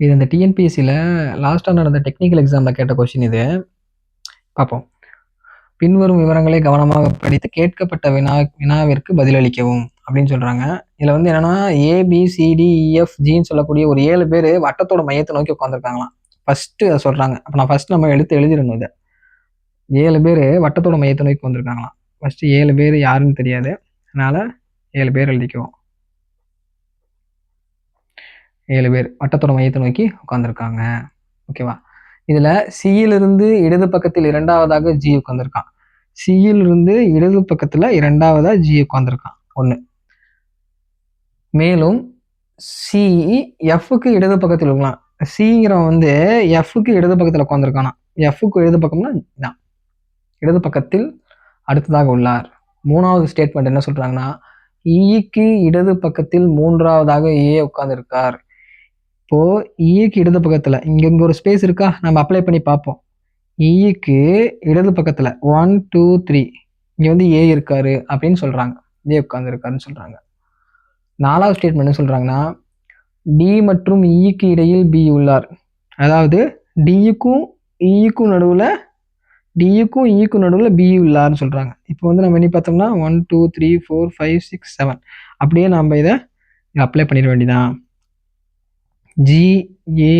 இது இந்த டிஎன்பிஎஸ்சியில் லாஸ்ட்டாக நடந்த டெக்னிக்கல் எக்ஸாமில் கேட்ட கொஷின் இது. பார்ப்போம். பின்வரும் விவரங்களை கவனமாக படித்து கேட்கப்பட்ட வினாவிற்கு பதிலளிக்கவும் அப்படின்னு சொல்கிறாங்க. இதில் வந்து என்னென்னா ஏபிசிடிஇஎஃப்ஜின்னு சொல்லக்கூடிய ஒரு 7 பேர் வட்டத்தோட மையத்தை நோக்கி உட்காந்துருக்காங்களாம். ஃபஸ்ட்டு அதை சொல்கிறாங்க. அப்போ நான் ஃபஸ்ட் நம்ம எழுதிடணும். இதை 7 பேர் வட்டத்தோட மையத்தை நோக்கி வந்திருக்காங்களாம். ஃபஸ்ட்டு 7 பேர் யாருன்னு தெரியாது, அதனால் 7 பேர் எழுதிக்குவோம். 7 பேர் வட்டத்தோட மையத்தை நோக்கி உட்காந்துருக்காங்க. ஓகேவா? இதில் சியிலிருந்து இடது பக்கத்தில் 2வதாக ஜி உட்காந்துருக்கான். சியிலிருந்து இடது பக்கத்தில் 2வதாக ஜி உட்காந்துருக்கான். 1. மேலும் சி எஃப்க்கு இடது பக்கத்தில் இருக்கலாம். சிங்கிறவன் வந்து எஃப்க்கு இடது பக்கத்தில் உட்காந்துருக்கானா. எஃப்க்கு இடது பக்கம்னா இதான், இடது பக்கத்தில் அடுத்ததாக உள்ளார். 3வது ஸ்டேட்மெண்ட் என்ன சொல்றாங்கன்னா, இக்கு இடது பக்கத்தில் 3வதாக ஏ உட்கார்ந்துருக்கார். இப்போ இக்கு இடது பக்கத்துல இங்க ஒரு ஸ்பேஸ் இருக்கா, நம்ம அப்ளை பண்ணி பார்ப்போம். இக்கு இடது பக்கத்துல 1 2 3 இங்க வந்து ஏ இருக்காரு அப்படின்னு சொல்றாங்க. ஏ உட்கார்ந்துருக்காருன்னு சொல்றாங்க. 4வது ஸ்டேட்மெண்ட் என்ன சொல்றாங்கன்னா, டி மற்றும் இக்கு இடையில் பி உள்ளார். அதாவது டிக்கும் இக்கும் நடுவில் பி உள்ளார்னு சொல்கிறாங்க. இப்போ வந்து நம்ம என்ன பார்த்தோம்னா 1 2 3 4 5 6 7 அப்படியே நம்ம இதை அப்ளை பண்ணிட வேண்டியதான். G A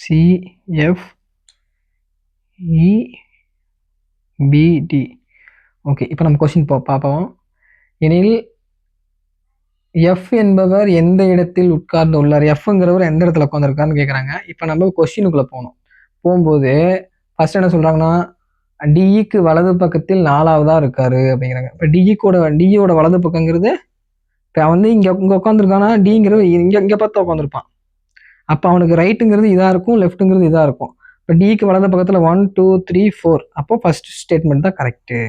C F E B D. Okay, இப்போ நம்ம கொஸ்டின் பார்ப்போம். எனில் எஃப் என்பவர் எந்த இடத்தில் உட்கார்ந்து உள்ளார், எஃப்ங்கிறவர் எந்த இடத்துல உட்காந்துருக்காருன்னு கேட்குறாங்க. இப்போ நம்ம கொஸ்டினுக்குள்ளே போகும்போது ஃபர்ஸ்ட் என்ன சொல்கிறாங்கன்னா, டிக்கு வலது பக்கத்தில் 4வதாக இருக்காரு அப்படிங்கிறாங்க. இப்போ டியோட வலது பக்கங்கிறது, இப்போ வந்து இங்கே உட்காந்துருக்கானா, டிங்கிறது இங்கே பார்த்து உட்காந்துருப்பான். அப்போ அவனுக்கு ரைட்டுங்கிறது இதாக இருக்கும், லெஃப்ட்டுங்கிறது இதாக இருக்கும். இப்போ டிக்கு வலது பக்கத்தில் 1 2 3 4. அப்போ ஃபர்ஸ்ட் ஸ்டேட்மெண்ட் தான் கரெக்டு.